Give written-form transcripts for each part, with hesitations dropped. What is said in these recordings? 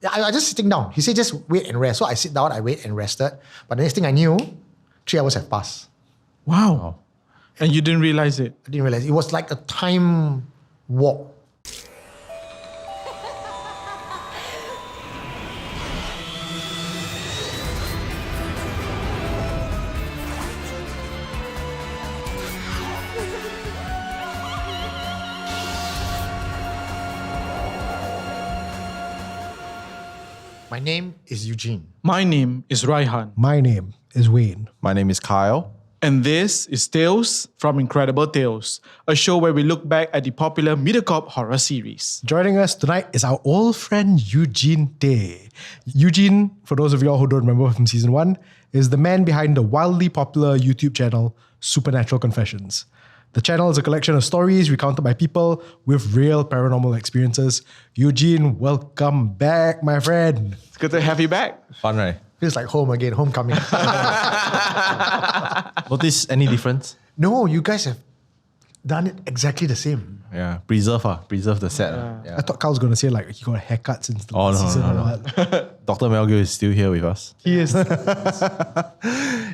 I just sitting down. He said, just wait and rest. So I sit down, I wait and rested. But the next thing I knew, 3 hours have passed. Wow. And you didn't realize it? I didn't realize. It was like a time warp. My name is Eugene. My name is Raihan. My name is Wayne. My name is Kyle. And this is Tales from Incredible Tales, a show where we look back at the popular MediaCorp horror series. Joining us tonight is our old friend Eugene Tay. Eugene, for those of y'all who don't remember from season 1, is the man behind the wildly popular YouTube channel Supernatural Confessions. The channel is a collection of stories recounted by people with real paranormal experiences. Eugene, welcome back, my friend. It's good to have you back. Fun, right? Feels like home again, homecoming. Notice any difference? No, you guys have done it exactly the same. Yeah, preserve the set. I thought Carl was going to say like he got a haircut since the last season. No. Dr. Melgil is still here with us. He is.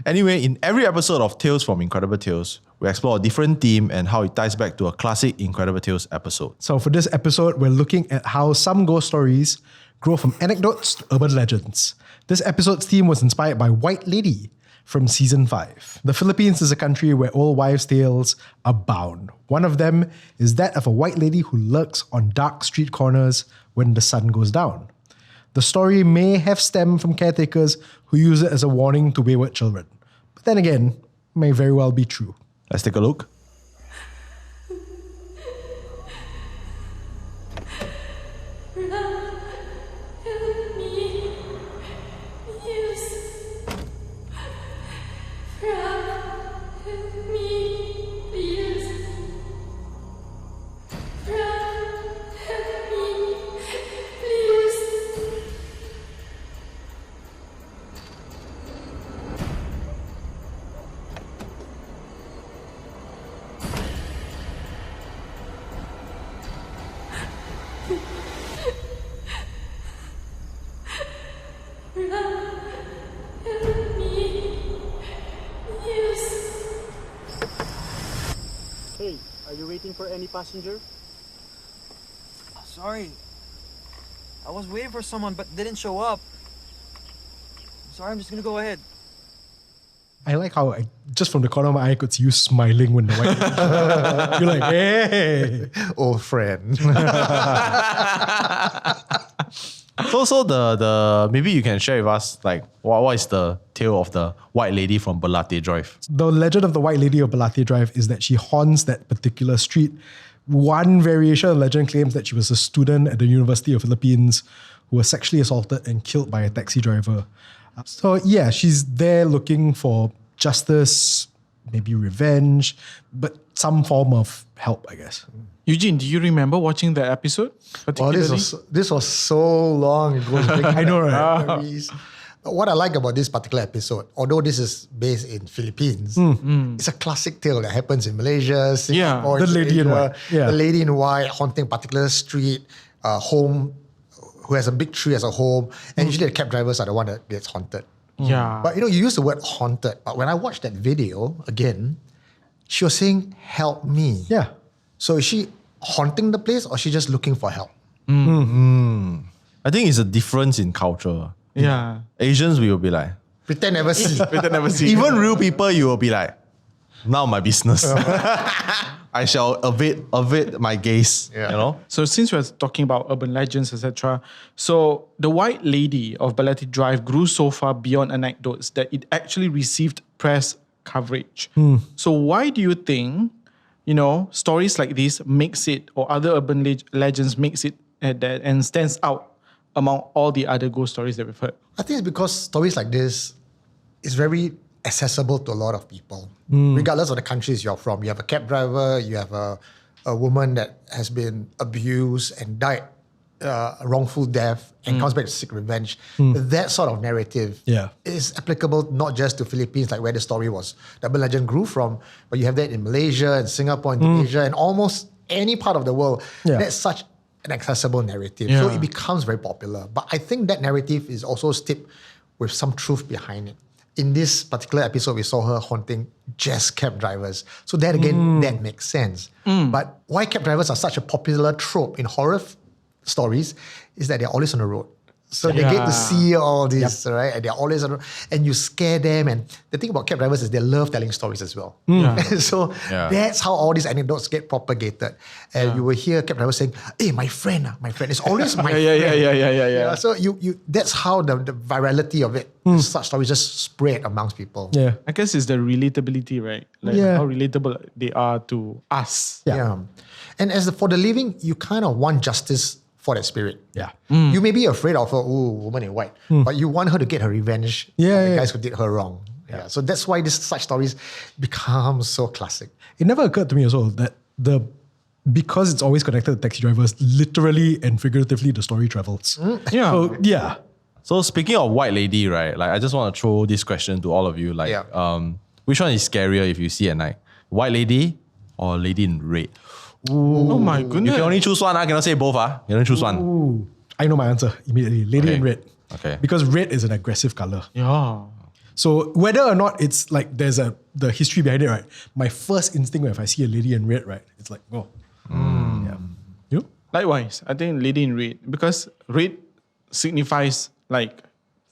Anyway, in every episode of Tales from Incredible Tales, we explore a different theme and how it ties back to a classic Incredible Tales episode. So for this episode, we're looking at how some ghost stories grow from anecdotes to urban legends. This episode's theme was inspired by White Lady from season 5. The Philippines is a country where old wives' tales abound. One of them is that of a white lady who lurks on dark street corners when the sun goes down. The story may have stemmed from caretakers who use it as a warning to wayward children. But then again, may very well be true. Let's take a look. Hey, are you waiting for any passenger? Sorry. I was waiting for someone but didn't show up. Sorry, I'm just gonna go ahead. I like how just from the corner of my eye I could see you smiling when the white lady. You're like, hey. Old friend. So the maybe you can share with us like what is the tale of the white lady from Balete Drive? The legend of the White Lady of Balete Drive is that she haunts that particular street. One variation of the legend claims that she was a student at the University of Philippines who was sexually assaulted and killed by a taxi driver. So yeah, she's there looking for justice, maybe revenge, but some form of help, I guess. Eugene, do you remember watching that episode? Well, Particularly? this was so long ago. I know, right? Memories. What I like about this particular episode, although this is based in Philippines, it's a classic tale that happens in Malaysia, Singapore, the lady in white. Yeah. The lady in white haunting a particular street, home, who has a big tree as a home, and usually the cab drivers are the one that gets haunted. Yeah. But you use the word haunted, but when I watched that video again, she was saying, help me. Yeah. So is she haunting the place or is she just looking for help? I think it's a difference in culture. Yeah. Asians, we will be like, Pretend never see. even real people, you will be like, now my business. I shall evade my gaze. Yeah. You know? So since we're talking about urban legends, etc., so the White Lady of Balete Drive grew so far beyond anecdotes that it actually received press coverage. So why do you think, stories like this makes it, or other urban legends makes it and stands out among all the other ghost stories that we've heard? I think it's because stories like this is very accessible to a lot of people, regardless of the countries you're from. You have a cab driver, you have a woman that has been abused and died a wrongful death and comes back to seek revenge. That sort of narrative is applicable not just to Philippines, like where the story was, the urban legend grew from, but you have that in Malaysia and Singapore, Indonesia, and almost any part of the world. That's such an accessible narrative. So it becomes very popular. But I think that narrative is also steeped with some truth behind it. In this particular episode, we saw her haunting just cab drivers. So that again, that makes sense. But why cab drivers are such a popular trope in horror stories is that they're always on the road. So they get to see all this, right? And they're always on the road. And you scare them. And the thing about cab drivers is they love telling stories as well. So that's how all these anecdotes get propagated. And you will hear cab drivers saying, hey, my friend. It's always my friend. Yeah. So you that's how the virality of it, such stories just spread amongst people. Yeah. I guess it's the relatability, right? Like how relatable they are to us. Yeah. And for the living, you kind of want justice for that spirit. Yeah. You may be afraid of her, woman in white, but you want her to get her revenge on the guys who did her wrong. Yeah. So that's why such stories become so classic. It never occurred to me also that because it's always connected to taxi drivers, literally and figuratively the story travels. So speaking of white lady, right? Like I just want to throw this question to all of you. Like, which one is scarier if you see at night? White lady or lady in red? Oh my goodness. You can only choose one. I cannot say both. You can only choose one. Ooh, I know my answer immediately. Lady in red. Okay. Because red is an aggressive color. Yeah. So whether or not it's like there's the history behind it, right? My first instinct if I see a lady in red, right, it's like, yeah. You? Likewise, I think lady in red, because red signifies like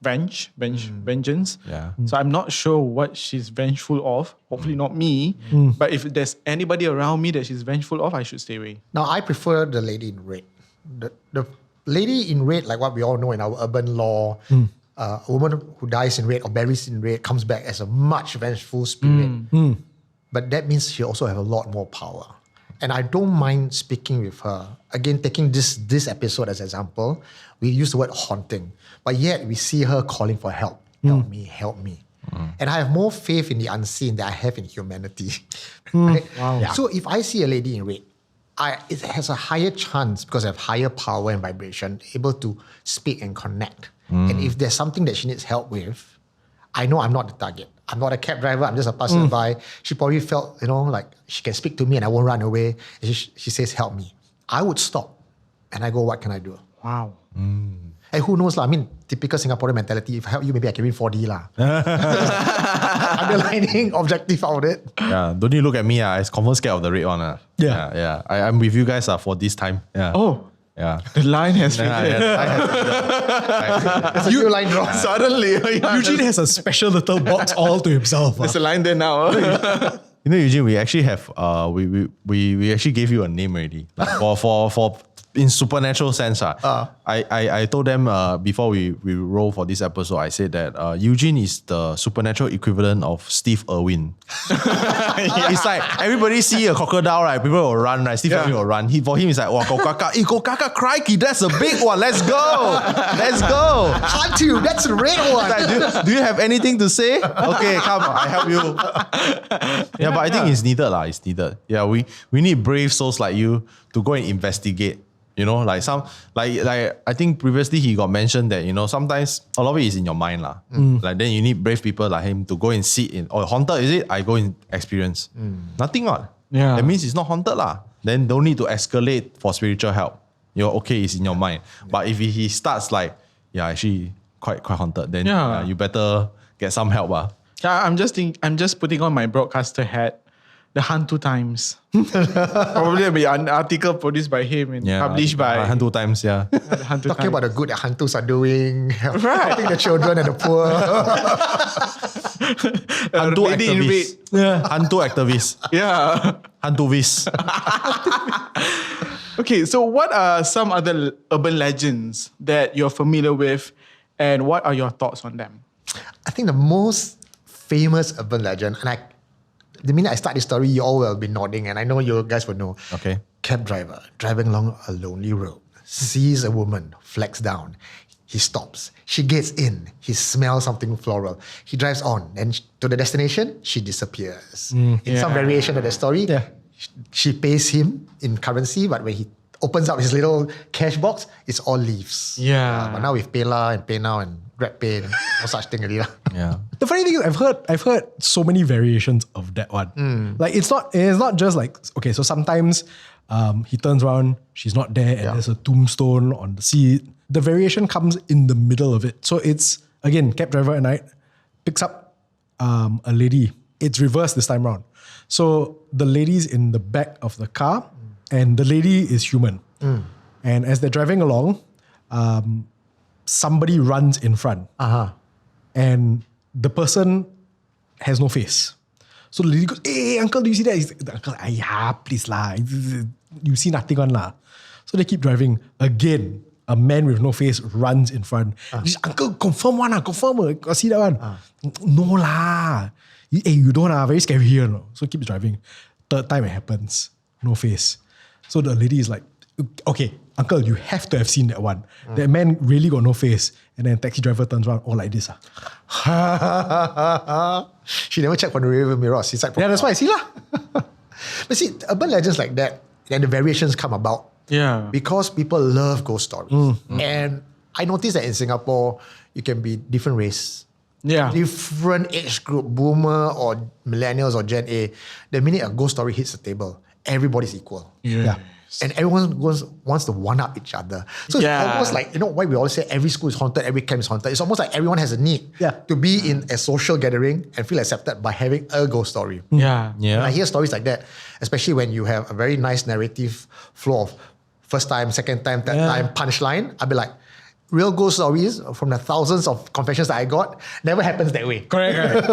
vengeance. Yeah. So I'm not sure what she's vengeful of. Hopefully not me. But if there's anybody around me that she's vengeful of, I should stay away. Now, I prefer the lady in red. The lady in red, like what we all know in our urban law, a woman who dies in red or buries in red comes back as a much vengeful spirit. But that means she also has a lot more power. And I don't mind speaking with her. Again, taking this episode as an example, we use the word haunting. But yet we see her calling for help. Help me, help me. And I have more faith in the unseen than I have in humanity. Right? Wow. Yeah. So if I see a lady in red, it has a higher chance because I have higher power and vibration, able to speak and connect. And if there's something that she needs help with, I know I'm not the target. I'm not a cab driver. I'm just a passerby. She probably felt, like she can speak to me and I won't run away. And she says, help me. I would stop and I go, what can I do? Wow. And who knows, I mean, typical Singaporean mentality. If I help you, maybe I can win 4D lah. Underlining objective out of it. Yeah, don't you look at me. I confirm scared of the red one. Yeah. I'm with you guys for this time. Yeah. Oh, Yeah. the line has There's a new line draw. suddenly. Eugene has a special little box all to himself. There's a line there now. You know, Eugene, we actually have we actually gave you a name already. Like for in supernatural sense. I told them before we roll for this episode, I said that Eugene is the supernatural equivalent of Steve Irwin. It's like everybody see a crocodile, right? People will run, right? Steve Irwin will run. For him, it's like, wow, go kaka, go kaka, crikey, that's a big one. Let's go. Let's go. Hantu, that's the red one. Like, do you have anything to say? Okay, come, I help you. Yeah, but I think it's needed lah. It's needed. Yeah, we need brave souls like you to go and investigate. You know, like I think previously he got mentioned that, sometimes a lot of it is in your mind lah. Like then you need brave people like him to go and sit in, haunted is it? I go and experience. Nothing what? Yeah. That means it's not haunted lah. Then don't need to escalate for spiritual help. You're okay, it's in your mind. But if he starts like, actually quite haunted, then you better get some help. Yeah, I'm just putting on my broadcaster hat. The Hantu Times. Probably there'll be an article produced by him and published by Hantu Times, the Hantu Talking Times. about the good that Hantus are doing, Right. helping the children and the poor. Hantu lady in activist. Hantu activist. Yeah. Hantuvis. Okay, so what are some other urban legends that you're familiar with, and what are your thoughts on them? I think the most famous urban legend, and the minute I start this story, you all will be nodding, and I know you guys will know. Okay. Cab driver driving along a lonely road, sees a woman, flags down. He stops. She gets in. He smells something floral. He drives on, and to the destination, she disappears. In some variation of the story, she pays him in currency, but when he opens up his little cash box, it's all leaves. Yeah. But now with PayLah and PayNow and GrabPay, no such thing already. Yeah. The funny thing is, I've heard so many variations of that one. Like it's not just like, okay, so sometimes He turns around, she's not there, and there's a tombstone on the seat. The variation comes in the middle of it. So it's, again, cab driver at night picks up a lady. It's reversed this time around. So the lady's in the back of the car, and the lady is human. And as they're driving along, somebody runs in front. And the person has no face. So the lady goes, hey, uncle, do you see that? The uncle, yeah, please lah. You see nothing on lah. So they keep driving. Again, a man with no face runs in front. He's, uncle, confirm one, confirm. I see that one. No lah. Hey, you don't very scary here. No? So keep driving. Third time it happens. No face. So the lady is like, okay, uncle, you have to have seen that one. That man really got no face. And then taxi driver turns around, all like this. She never checked for the rear mirror. Yeah, that's why I see lah. But see, urban legends like that, and the variations come about because people love ghost stories. And I noticed that in Singapore, you can be different race. Different age group, boomer or millennials or Gen A. The minute a ghost story hits the table, everybody's equal. And everyone wants to one-up each other. So it's almost like, you know, why we always say every school is haunted, every camp is haunted. It's almost like everyone has a need to be in a social gathering and feel accepted by having a ghost story. When I hear stories like that, especially when you have a very nice narrative flow of first time, second time, third time, punchline, I'll be like, real ghost stories from the thousands of confessions that I got never happens that way. Correct.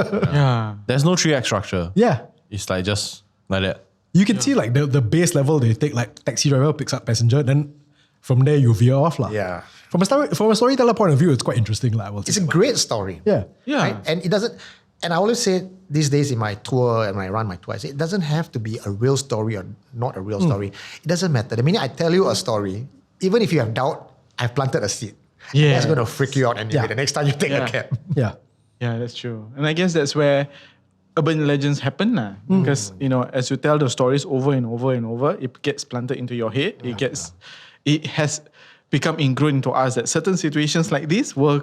There's no 3-act structure. It's like just like that. You can see like the base level they take, like taxi driver picks up passenger, then from there you veer off lah. From a storyteller point of view, it's quite interesting lah. It's a great story. Right? And it doesn't. And I always say these days in my tour and when I run my tour, I say it doesn't have to be a real story or not a real story. It doesn't matter. The minute I tell you a story, even if you have doubt, I've planted a seed. That's going to freak you out anyway. The next time you take a cab. Yeah, that's true. And I guess that's where urban legends happen now. Because, you know, as you tell the stories over and over and over, it gets planted into your head. It has become ingrained into us that certain situations like this will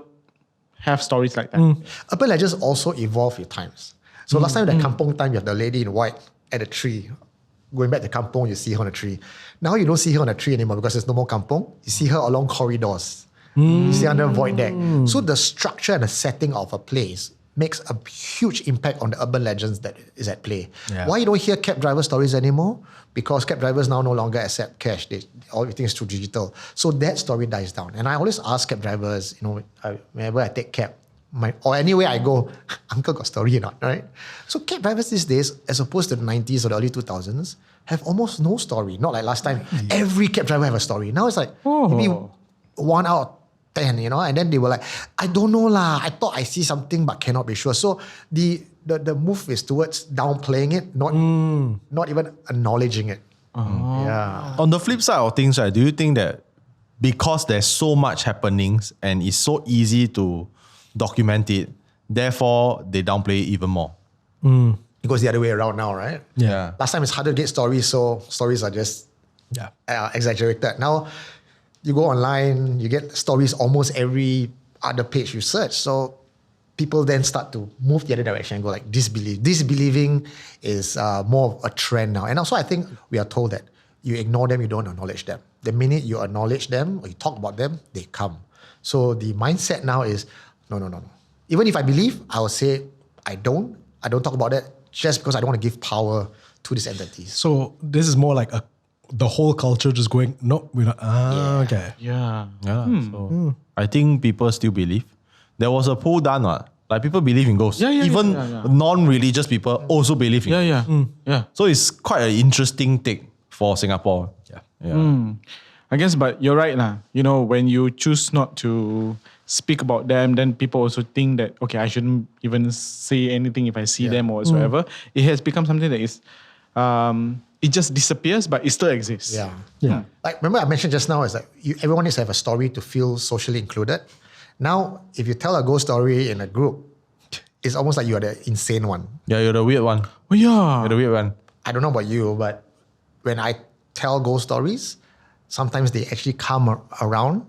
have stories like that. Urban legends also evolve with times. So last time, that kampong time, you have the lady in white at a tree. Going back to kampong, you see her on a tree. Now you don't see her on a tree anymore because there's no more kampong. You see her along corridors. You see under a void deck. So the structure and the setting of a place makes a huge impact on the urban legends that is at play. Why you don't hear cab driver stories anymore? Because cab drivers now no longer accept cash. Everything is through digital. So that story dies down. And I always ask cab drivers, you know, whenever I take cab, or anywhere I go, uncle got story or not, right? So cab drivers these days, as opposed to the 90s or the early 2000s, have almost no story. Not like last time. Every cab driver have a story. Now it's like maybe 1 out of 10, you know, and then they were like, I don't know lah. I thought I see something but cannot be sure. So the move is towards downplaying it, not even acknowledging it. On the flip side of things, right, do you think that because there's so much happenings and it's so easy to document it, therefore they downplay it even more? It goes the other way around now, right? Last time it's harder to get stories, so stories are just exaggerated. Now you go online, you get stories almost every other page you search. So people then start to move the other direction and go like, disbelieving is more of a trend now. And also I think we are told that you ignore them, you don't acknowledge them. The minute you acknowledge them or you talk about them, they come. So the mindset now is, no. Even if I believe, I will say, I don't talk about that just because I don't want to give power to these entities. So this is more like the whole culture just going, no, we're not. Okay. So I think people still believe. There was a poll done, like people believe in ghosts. Even non-religious people also believe in it. So it's quite an interesting take for Singapore. I guess, but you're right lah. You know, when you choose not to speak about them, then people also think that, okay, I shouldn't even say anything if I see them or whatsoever. It has become something that is, it just disappears, but it still exists. Like, remember I mentioned just now, is that everyone needs to have a story to feel socially included. Now, if you tell a ghost story in a group, it's almost like you're the insane one. You're the weird one. You're the weird one. I don't know about you, but when I tell ghost stories, sometimes they actually come around,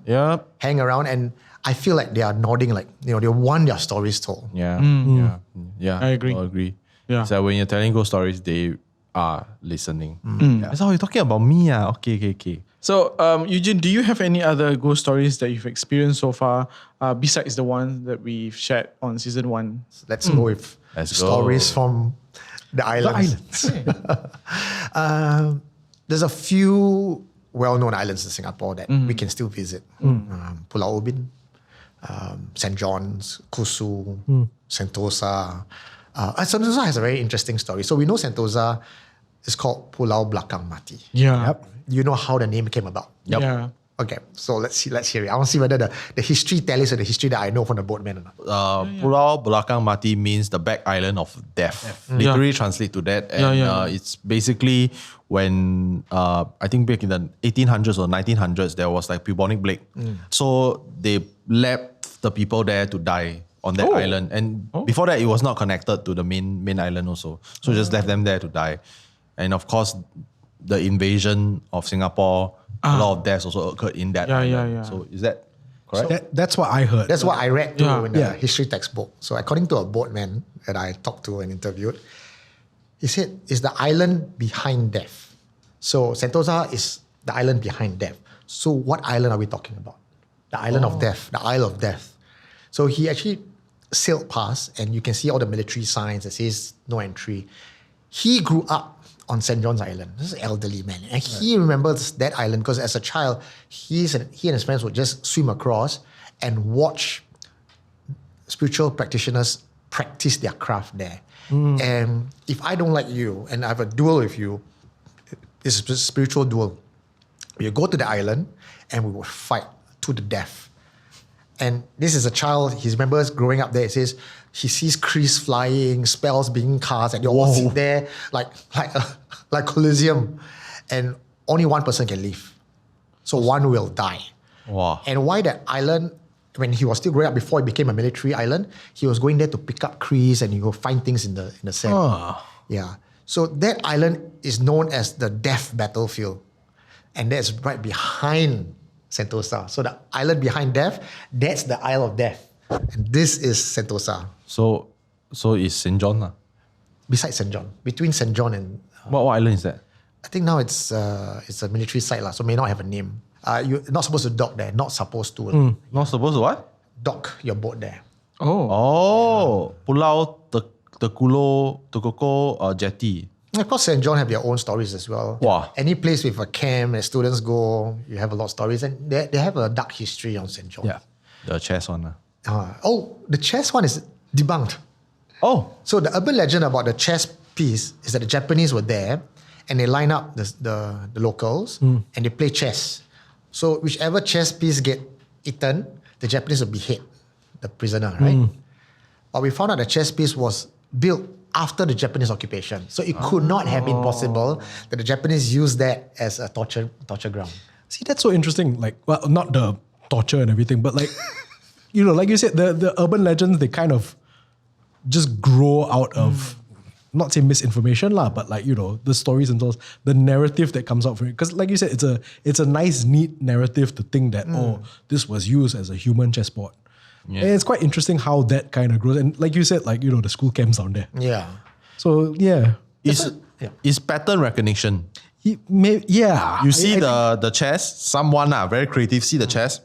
hang around, and I feel like they are nodding, like, you know, they want their stories told. I agree. I agree. So when you're telling ghost stories, they are listening. Yeah. So you're talking about me? Okay. So, Eugene, do you have any other ghost stories that you've experienced so far, besides the ones that we've shared on season 1? Let's go with Let's go. stories from the islands. There's a few well-known islands in Singapore that we can still visit. Pulau Ubin, St. John's, Kusu, Sentosa. Sentosa has a very interesting story. So we know Sentosa is called Pulau Belakang Mati. Yeah. Yep. You know how the name came about? Yep. Yeah. Okay, so let's hear it. I want to see whether the history tallies with the history that I know from the boatman or not. Pulau Belakang Mati means the back island of death. Literally translate to that. And it's basically when, I think back in the 1800s or 1900s, there was like bubonic plague. So they left the people there to die on that island. And before that, it was not connected to the main island also. So just left them there to die. And of course, the invasion of Singapore, a lot of deaths also occurred in that island. Yeah. So is that correct? That's what I heard. That's what I read too in the Yeah. history textbook. So according to a boatman that I talked to and interviewed, he said it's the island behind death. So Sentosa is the island behind death. So what island are we talking about? The island of death, the Isle of Death. So he actually sailed past and you can see all the military signs that says no entry. He grew up on St. John's Island. This is an elderly man. And he remembers that island because as a child, he and his friends would just swim across and watch spiritual practitioners practice their craft there. And if I don't like you and I have a duel with you, it's a spiritual duel. We go to the island and we would fight to the death. And this is a child, he remembers growing up there, it says he sees Chris flying, spells being cast, and they all sit there like Colosseum. And only one person can leave. So one will die. Wow. And why that island, when he was still growing up before it became a military island, he was going there to pick up Chris and you go find things in the sand. Yeah. So that island is known as the death battlefield. And that's right behind Sentosa. So the island behind death, that's the Isle of Death. And this is Sentosa. So it's St. John. Besides St. John. Between St. John and... What island is that? I think now it's a military site, so may not have a name. You're not supposed to dock there. Not supposed to. Not supposed to what? Dock your boat there. Pulau Tekoko jetty. Of course, St. John have their own stories as well. Wow. Any place with a camp that students go, you have a lot of stories. And they have a dark history on St. John. Yeah. The chess one. The chess one is debunked. So the urban legend about the chess piece is that the Japanese were there and they line up the locals and they play chess. So whichever chess piece get eaten, the Japanese will behead the prisoner, right? But we found out the chess piece was built after the Japanese occupation. So it could not have been possible that the Japanese used that as a torture ground. See, that's so interesting. Like, well, not the torture and everything, but like, like you said, the urban legends, they kind of just grow out of, not say misinformation lah, but like, the stories themselves, the narrative that comes out from it. Because like you said, it's a nice, neat narrative to think that, this was used as a human chessboard. Yeah. And it's quite interesting how that kind of grows. And like you said, like, the school camps down there. Yeah. So, yeah. It's pattern recognition. You see the chess, someone very creative, see the chess,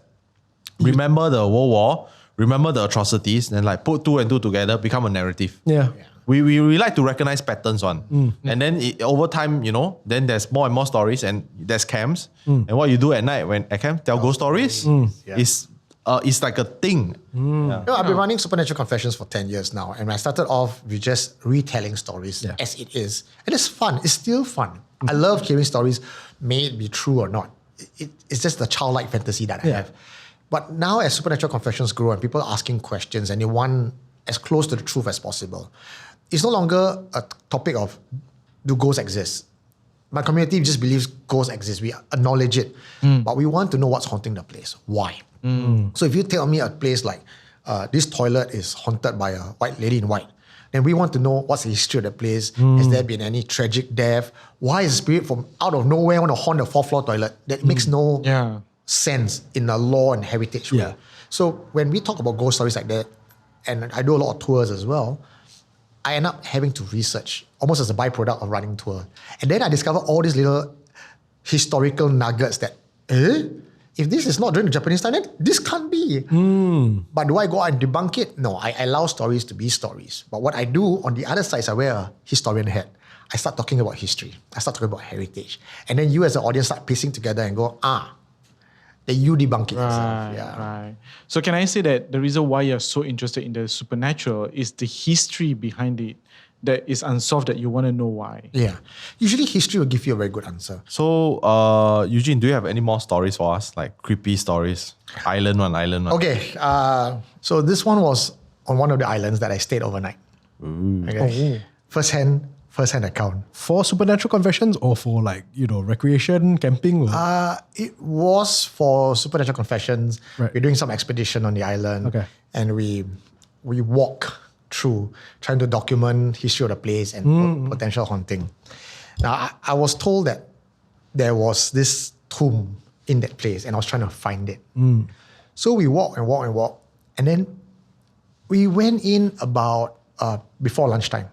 remember the World War, remember the atrocities, then like put 2 and 2 together, become a narrative. Yeah. We like to recognize patterns on. And then over time, then there's more and more stories and there's camps. And what you do at night when at camp, tell ghost stories. It's like a thing. I've been running Supernatural Confessions for 10 years now. And I started off with just retelling stories as it is. And it's fun. It's still fun. I love hearing stories, may it be true or not. It's just the childlike fantasy that I have. But now as Supernatural Confessions grow and people are asking questions and they want as close to the truth as possible, it's no longer a topic of do ghosts exist? My community just believes ghosts exist. We acknowledge it. But we want to know what's haunting the place. Why? So if you tell me a place like this toilet is haunted by a white lady in white, then we want to know what's the history of the place. Has there been any tragic death? Why is a spirit from out of nowhere want to haunt the 4th floor toilet? That makes no sense in the law and heritage way. So when we talk about ghost stories like that, and I do a lot of tours as well, I end up having to research almost as a byproduct of running tour. And then I discovered all these little historical nuggets that, if this is not during the Japanese time, then this can't be. But do I go out and debunk it? No, I allow stories to be stories. But what I do on the other side is I wear a historian hat. I start talking about history. I start talking about heritage. And then you as an audience start piecing together and go, then you debunk it yourself. Yeah. Right. So can I say that the reason why you're so interested in the supernatural is the history behind it that is unsolved that you want to know why? Yeah. Usually history will give you a very good answer. So, Eugene, do you have any more stories for us? Like creepy stories? Island one. Okay. So this one was on one of the islands that I stayed overnight. Okay. First hand account. For supernatural confessions or for recreation, camping? It was for supernatural confessions. Right. We're doing some expedition on the island. Okay. And we walk through trying to document history of the place and potential haunting. Now, I was told that there was this tomb in that place and I was trying to find it. So we walk. And then we went in about before lunchtime.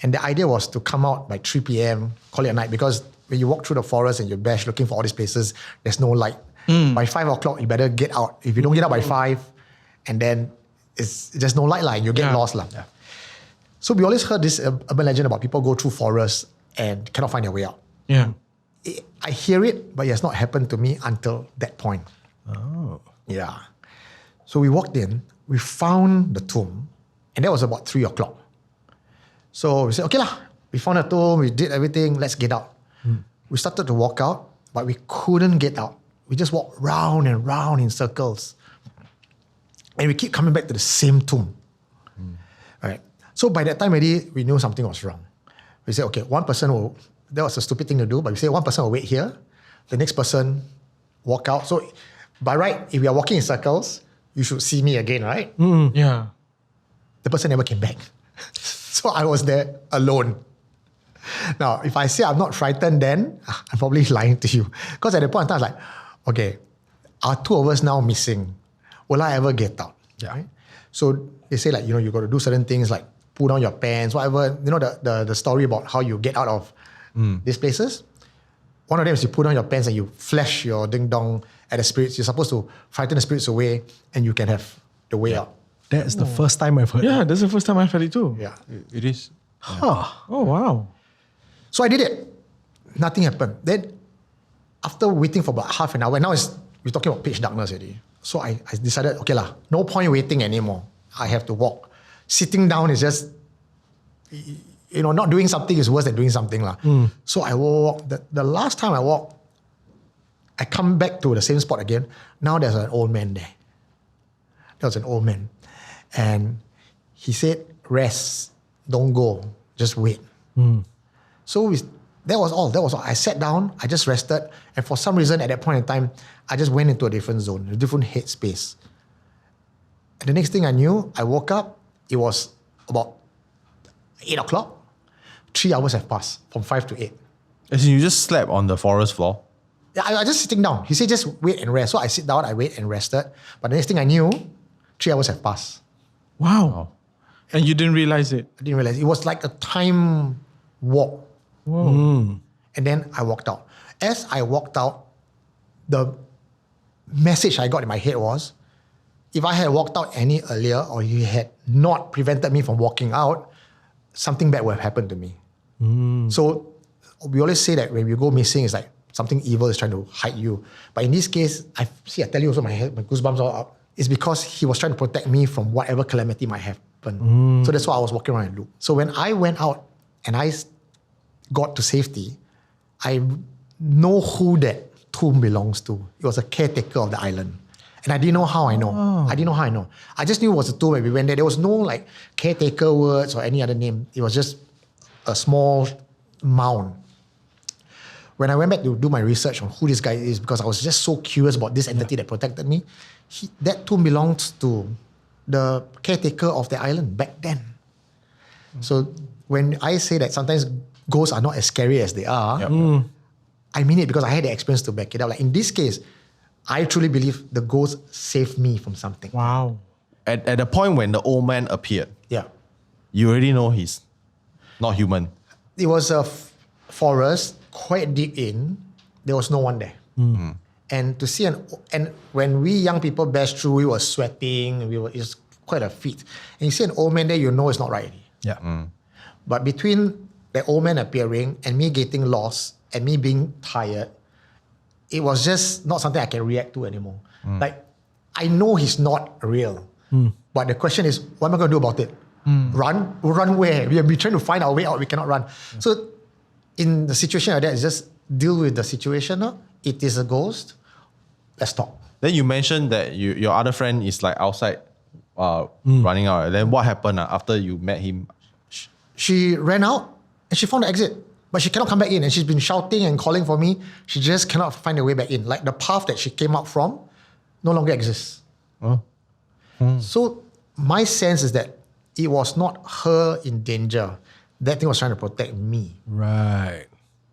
And the idea was to come out by 3 p.m., call it a night, because when you walk through the forest and you bash looking for all these places, there's no light. By 5 o'clock, you better get out. If you don't get out by 5, and then there's no light, and you get lost. Yeah. So we always heard this urban legend about people go through forests and cannot find their way out. Yeah. I hear it, but it has not happened to me until that point. Oh. Yeah. So we walked in, we found the tomb, and that was about 3 o'clock. So we said, okay lah, we found a tomb, we did everything, let's get out. We started to walk out, but we couldn't get out. We just walked round and round in circles. And we keep coming back to the same tomb. Right. So by that time already, we knew something was wrong. We said, okay, that was a stupid thing to do, but we said one person will wait here, the next person walk out. So by right, if we are walking in circles, you should see me again, right? Yeah. The person never came back. So I was there alone. Now, if I say I'm not frightened, then I'm probably lying to you. Because at the point in time, I was like, okay, are 2 of us now missing? Will I ever get out? Yeah. Right? So they say you got to do certain things like pull down your pants, whatever. You know the story about how you get out of these places? One of them is you pull down your pants and you flash your ding-dong at the spirits. You're supposed to frighten the spirits away and you can have the way out. That's the first time I've heard Yeah, that. that's the first time I've heard it too. Yeah. It is. Huh. Oh, wow. So I did it. Nothing happened. Then after waiting for about half an hour, now we're talking about pitch darkness already. So I decided, okay lah, no point waiting anymore. I have to walk. Sitting down is just, not doing something is worse than doing something lah. So I walk. The last time I walked, I come back to the same spot again. Now there's an old man there. There was an old man. And he said, rest, don't go, just wait. So that was all. I sat down, I just rested. And for some reason at that point in time, I just went into a different zone, a different headspace. And the next thing I knew, I woke up, it was about 8 o'clock. 3 hours have passed, from 5 to 8. As in you just slept on the forest floor? Yeah, I was just sitting down. He said, just wait and rest. So I sit down, I wait and rested. But the next thing I knew, 3 hours have passed. Wow. And you didn't realize it? I didn't realize. It was like a time walk. Whoa. And then I walked out. As I walked out, the message I got in my head was, if I had walked out any earlier or you had not prevented me from walking out, something bad would have happened to me. So we always say that when we go missing, it's like something evil is trying to hide you. But in this case, I tell you also my goosebumps all up. It's because he was trying to protect me from whatever calamity might happen. So that's why I was walking around in a loop. So when I went out and I got to safety, I know who that tomb belongs to. It was a caretaker of the island. And I didn't know how I know. I just knew it was a tomb when we went there. There was no caretaker words or any other name. It was just a small mound. When I went back to do my research on who this guy is, because I was just so curious about this entity that protected me, that tomb belongs to the caretaker of the island back then. So when I say that sometimes ghosts are not as scary as they are, I mean it because I had the experience to back it up. Like in this case, I truly believe the ghost saved me from something. Wow. At the point when the old man appeared, Yeah. you already know he's not human. It was a forest quite deep in. There was no one there. And to see and when we young people bashed through, we were sweating. It's quite a feat. And you see an old man there, you know it's not right. Yeah. But between the old man appearing and me getting lost and me being tired, it was just not something I can react to anymore. Like, I know he's not real. But the question is, what am I going to do about it? Run? Run where? We are trying to find our way out. We cannot run. So in the situation like that, it's just deal with the situation. No? It is a ghost. Let's talk. Then you mentioned that your other friend is like outside running out. Then what happened after you met him? She ran out and she found the exit. But she cannot come back in. And she's been shouting and calling for me. She just cannot find a way back in. Like the path that she came out from no longer exists. So my sense is that it was not her in danger. That thing was trying to protect me. Right.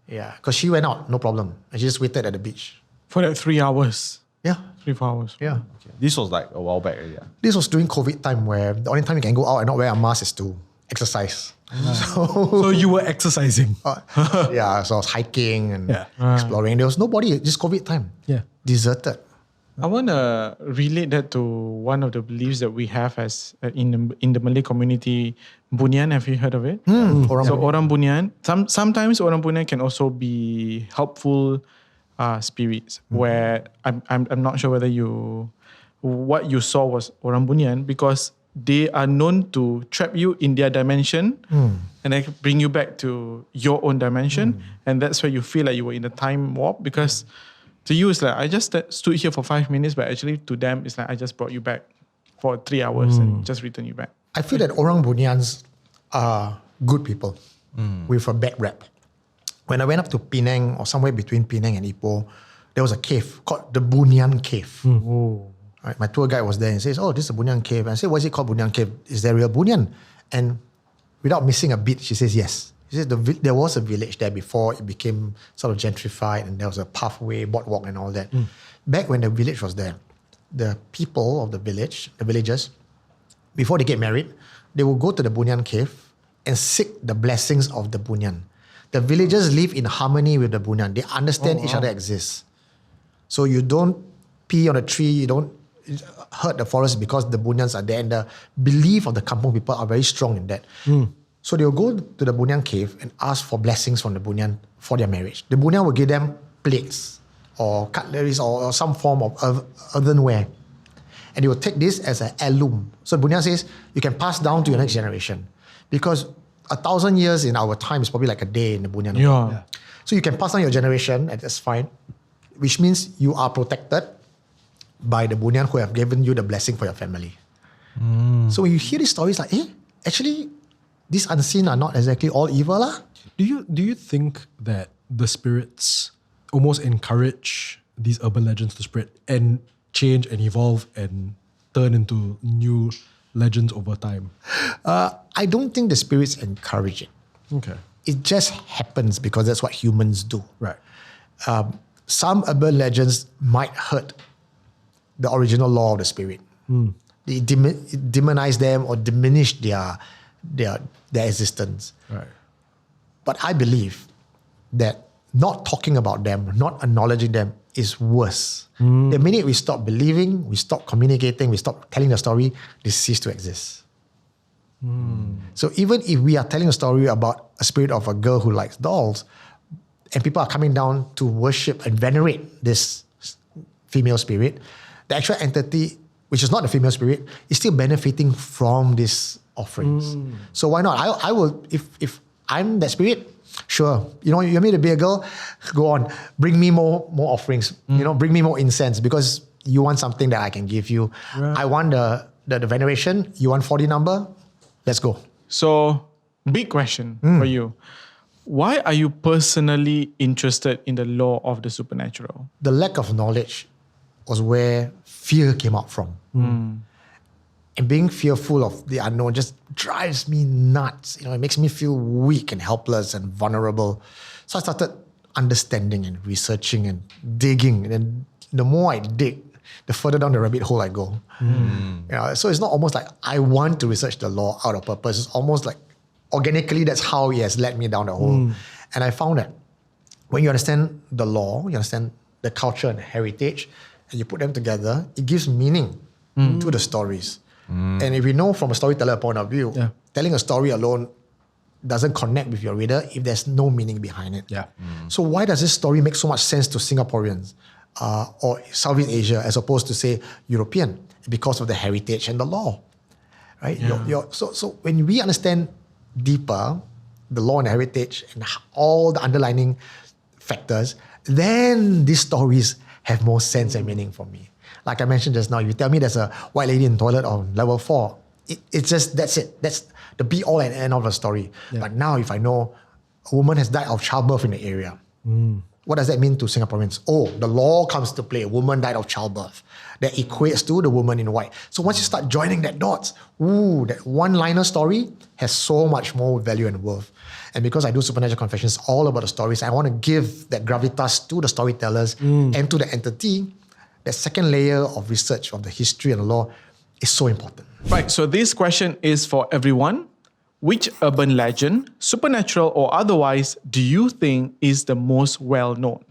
Yeah, because she went out, no problem. And she just waited at the beach. For like 3 hours. Yeah. 3-4 hours. Yeah. This was like a while back already. Yeah. This was during COVID time where the only time you can go out and not wear a mask is to exercise. So you were exercising. Yeah, so I was hiking and Yeah. exploring. There was nobody, just COVID time. Yeah. Deserted. I want to relate that to one of the beliefs that we have as in the Malay community, Bunyan. Have you heard of it? Orang Bunyan. Sometimes Orang Bunyan can also be helpful spirits. Where I'm not sure whether what you saw was Orang Bunyan, because they are known to trap you in their dimension and then bring you back to your own dimension, and that's where you feel like you were in a time warp, because to you, it's like, I just stood here for 5 minutes, but actually to them, it's like, I just brought you back for 3 hours and just returned you back. I feel that Orang Bunyans are good people with a bad rap. When I went up to Penang, or somewhere between Penang and Ipoh, there was a cave called the Bunyan Cave. Right, my tour guide was there and says, oh, this is a Bunyan Cave. And I said, why is it called Bunyan Cave? Is there real Bunyan? And without missing a beat, she says, yes. She says there was a village there before it became sort of gentrified, and there was a pathway, boardwalk and all that. Back when the village was there, the people of the village, the villagers, before they get married, they will go to the Bunyan Cave and seek the blessings of the Bunyan. The villagers live in harmony with the Bunyan. They understand each other exists. So you don't pee on a tree, you don't hurt the forest because the Bunyans are there, and the belief of the kampung people are very strong in that. So they will go to the Bunyan Cave and ask for blessings from the Bunyan for their marriage. The Bunyan will give them plates or cutleries or some form of earthenware. And they will take this as an heirloom. So the Bunyan says, you can pass down to your next generation. Because 1,000 years in our time is probably like a day in the Bunyan. Yeah. So you can pass down your generation, and that's fine. Which means you are protected by the Bunyan who have given you the blessing for your family. So when you hear these stories, like, actually, these unseen are not exactly all evil. Do you think that the spirits almost encourage these urban legends to spread and change and evolve and turn into new legends over time? I don't think the spirits encourage it. Okay. It just happens because that's what humans do. Right. Some urban legends might hurt the original law of the spirit. They demonize them or diminish their existence. Right. But I believe that not talking about them, not acknowledging them is worse. The minute we stop believing, we stop communicating, we stop telling the story, they cease to exist. So even if we are telling a story about a spirit of a girl who likes dolls, and people are coming down to worship and venerate this female spirit, the actual entity, which is not the female spirit, is still benefiting from these offerings. So why not? I will, if I'm that spirit, sure. You want me to be a girl? Go on. Bring me more offerings. Bring me more incense, because you want something that I can give you. Right. I want the veneration. You want 40 number? Let's go. So, big question for you. Why are you personally interested in the law of the supernatural? The lack of knowledge was where fear came out from. And being fearful of the unknown just drives me nuts. It makes me feel weak and helpless and vulnerable. So I started understanding and researching and digging. And then the more I dig, the further down the rabbit hole I go. So it's not almost like I want to research the law out of purpose. It's almost like organically that's how it has led me down the hole. And I found that when you understand the law, you understand the culture and the heritage, and you put them together, it gives meaning to the stories. And if you know from a storyteller point of view, telling a story alone doesn't connect with your reader if there's no meaning behind it. So why does this story make so much sense to Singaporeans or Southeast Asia as opposed to, say, European? Because of the heritage and the law, right? So when we understand deeper the law and the heritage and all the underlining factors, then these stories have more sense and meaning for me. Like I mentioned just now, you tell me there's a white lady in the toilet on level 4. It's just, that's it. That's the be all and end of the story. But now if I know a woman has died of childbirth in the area, what does that mean to Singaporeans? Oh, the law comes to play. A woman died of childbirth. That equates to the woman in white. So once you start joining that dots, that one-liner story has so much more value and worth. And because I do Supernatural Confessions all about the stories, I want to give that gravitas to the storytellers and to the entity. That second layer of research of the history and the law is so important. Right, so this question is for everyone. Which urban legend, supernatural or otherwise, do you think is the most well-known?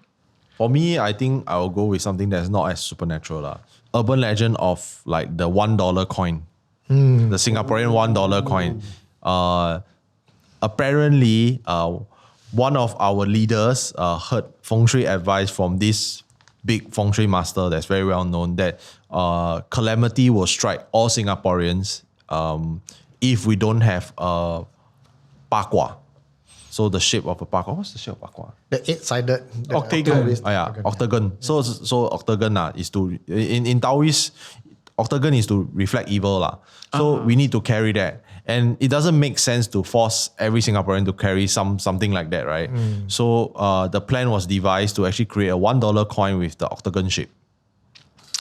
For me, I think I will go with something that's not as supernatural. Urban legend of like the $1 coin. The Singaporean $1 coin. Apparently, one of our leaders heard feng shui advice from this big feng shui master that's very well known that calamity will strike all Singaporeans if we don't have a pakwa. So the shape of a pakwa. What's the shape of pakwa? The 8-sided Octagon. Octagon. So octagon is to in Taoist, octagon is to reflect evil. So we need to carry that. And it doesn't make sense to force every Singaporean to carry something like that, right? So the plan was devised to actually create a $1 coin with the octagon shape.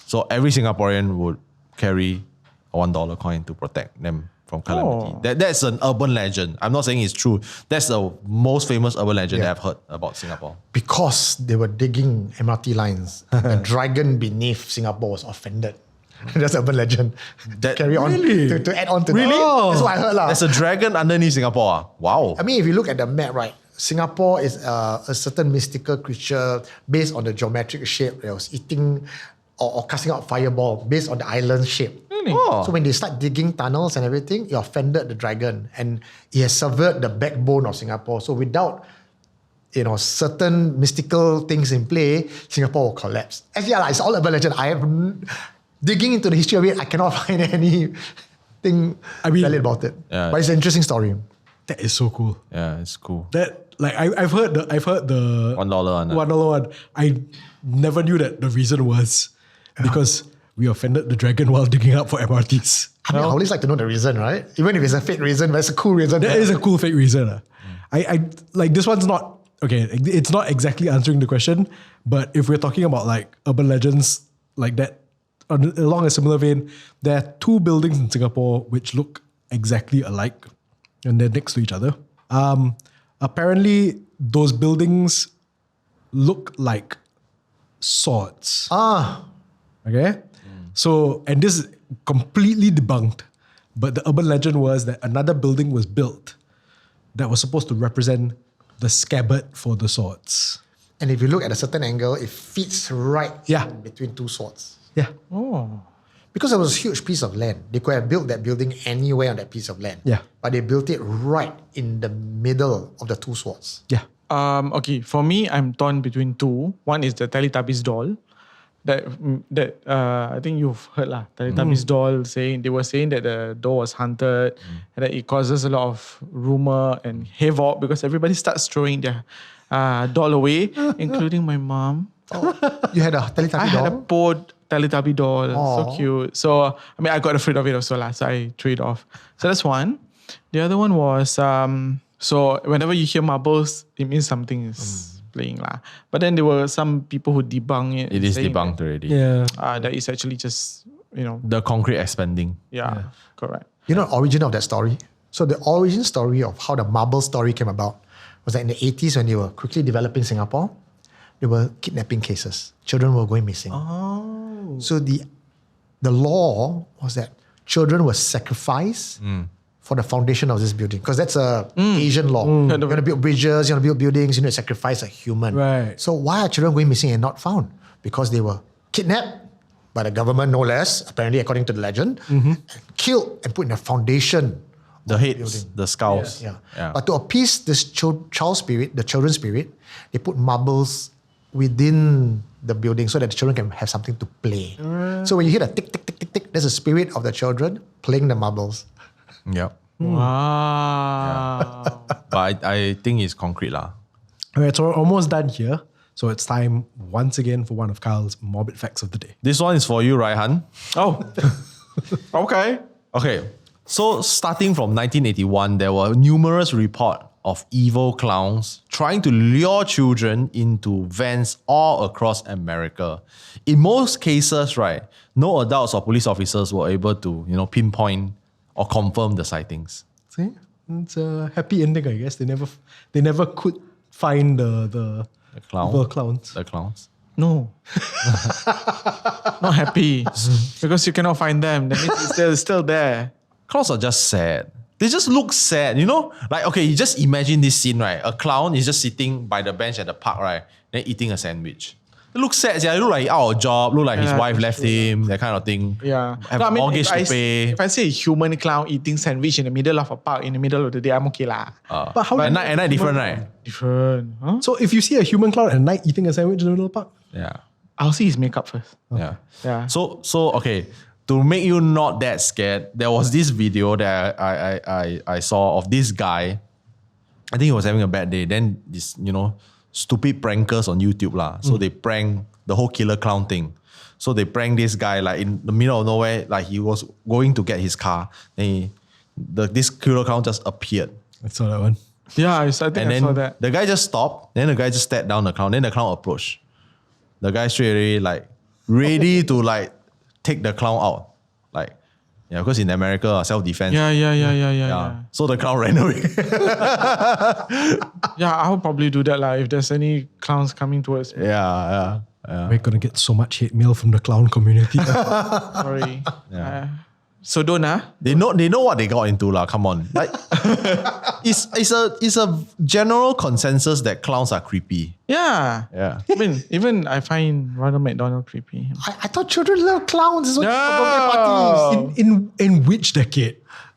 So every Singaporean would carry a $1 coin to protect them from calamity. That's an urban legend. I'm not saying it's true. That's the most famous urban legend that I've heard about Singapore. Because they were digging MRT lines, the dragon beneath Singapore was offended. That's urban legend. Carry on to add on to that. That's what I heard. There's a dragon underneath Singapore. Wow. I mean, if you look at the map, right, Singapore is a certain mystical creature based on the geometric shape that was eating or casting out fireball based on the island shape. Really? So when they start digging tunnels and everything, it offended the dragon and it has severed the backbone of Singapore. So without certain mystical things in play, Singapore will collapse. Actually, it's all urban legend. Digging into the history of it, I cannot find anything valid about it. Yeah. But it's an interesting story. That is so cool. Yeah, it's cool. That I've heard the $1 one. $1 one. I never knew that the reason was because we offended the dragon while digging up for MRTs. I always like to know the reason, right? Even if it's a fake reason, but it's a cool reason. That is a cool fake reason. I like this one's not okay. It's not exactly answering the question, but if we're talking about like urban legends like that, along a similar vein, there are 2 buildings in Singapore which look exactly alike and they're next to each other. Apparently, those buildings look like swords. Okay? So, and this is completely debunked, but the urban legend was that another building was built that was supposed to represent the scabbard for the swords. And if you look at a certain angle, it fits right in between 2 swords. Yeah. Because it was a huge piece of land. They could have built that building anywhere on that piece of land. Yeah. But they built it right in the middle of the 2 swords. Yeah. Okay, for me, I'm torn between 2. One is the Teletubbies doll. That I think you've heard Teletubbies doll they were saying that the doll was haunted and that it causes a lot of rumor and havoc because everybody starts throwing their doll away, including my mom. You had a Teletubby doll? I had a poor Teletubby doll. So cute. So, I mean, I got afraid of it also, so I threw it off. So that's one. The other one was, so whenever you hear marbles, it means something is playing. But then there were some people who debunk it. It is debunked already. Yeah. That is actually just, The concrete expanding. Yeah, correct. You know the origin of that story? So the origin story of how the marble story came about was that in the 80s when they were quickly developing Singapore, there were kidnapping cases. Children were going missing. So the law was that children were sacrificed for the foundation of this building, because that's a Asian law. You want to build bridges, you want to build buildings, you need to sacrifice a human. Right. So why are children going missing and not found? Because they were kidnapped by the government, no less, apparently according to the legend, and killed and put in a foundation. The heads, the skulls. Yeah. But to appease this child spirit, the children's spirit, they put marbles within the building so that the children can have something to play. So when you hear the tick, tick, tick, tick, tick, there's a spirit of the children playing the marbles. Yep. Wow. But I think it's concrete lah. All right, so we're almost done here. So it's time once again for one of Kyle's morbid facts of the day. This one is for you, Raihan. Oh. Okay. Okay. So starting from 1981, there were numerous reports of evil clowns trying to lure children into vans all across America. In most cases, right, no adults or police officers were able to, pinpoint or confirm the sightings. See? It's a happy ending, I guess. They never could find the evil clowns. The clowns. No. Not happy. Because you cannot find them. That means they're still there. Clowns are just sad. They just look sad, Like, okay, you just imagine this scene, right? A clown is just sitting by the bench at the park, right? Then eating a sandwich. It looks sad. It look like he out of job, look like his wife left him, that kind of thing. Yeah. Have a mortgage to pay. If I see a human clown eating sandwich in the middle of a park in the middle of the day, I'm okay lah. But how At night different, right? Different. Huh? So if you see a human clown at night eating a sandwich in the middle of the park, Yeah. I'll see his makeup first. Yeah. Yeah. So okay, to make you not that scared, there was this video that I saw of this guy. I think he was having a bad day. Then this, stupid prankers on YouTube lah. So they prank the whole killer clown thing. So they prank this guy like in the middle of nowhere, like he was going to get his car. Then this killer clown just appeared. I saw that one. Yeah, I think And I saw then that. the guy just stopped. Then the guy just stared down the clown. Then the clown approached. The guy straight away like ready to like take the clown out. Like, yeah, because in America, self-defense. Yeah. So the clown ran away. Yeah, I would probably do that lah if there's any clowns coming towards me. yeah. We're going to get so much hate mail from the clown community. Sorry. So don't They know what they got into lah. Come on, like it's a general consensus that clowns are creepy. Yeah. Yeah. Even I find Ronald McDonald creepy. I thought children love clowns. It's what No. birthday parties. in which decade?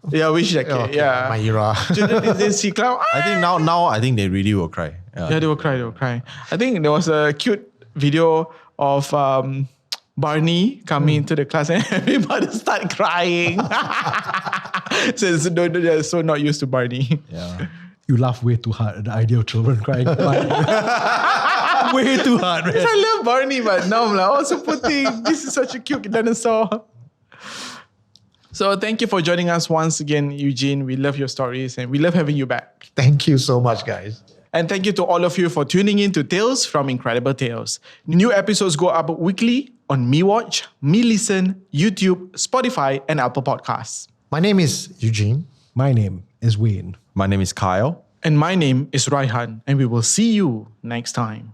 Yeah, which decade? Okay, Yeah. my era. Children didn't see clown. I think now I think they really will cry. Yeah, they will cry. I think there was a cute video of Barney coming into the class and everybody start crying. So they're so not used to Barney. Yeah. You laugh way too hard at the idea of children crying. Way too hard, man. I love Barney, but now I'm like, oh, so poor thing. This is such a cute dinosaur. So thank you for joining us once again, Eugene. We love your stories and we love having you back. Thank you so much, guys. And thank you to all of you for tuning in to Tales from Incredible Tales. New episodes go up weekly on MeWatch, MeListen, YouTube, Spotify, and Apple Podcasts. My name is Eugene. My name is Wayne. My name is Kyle. And my name is Raihan, and we will see you next time.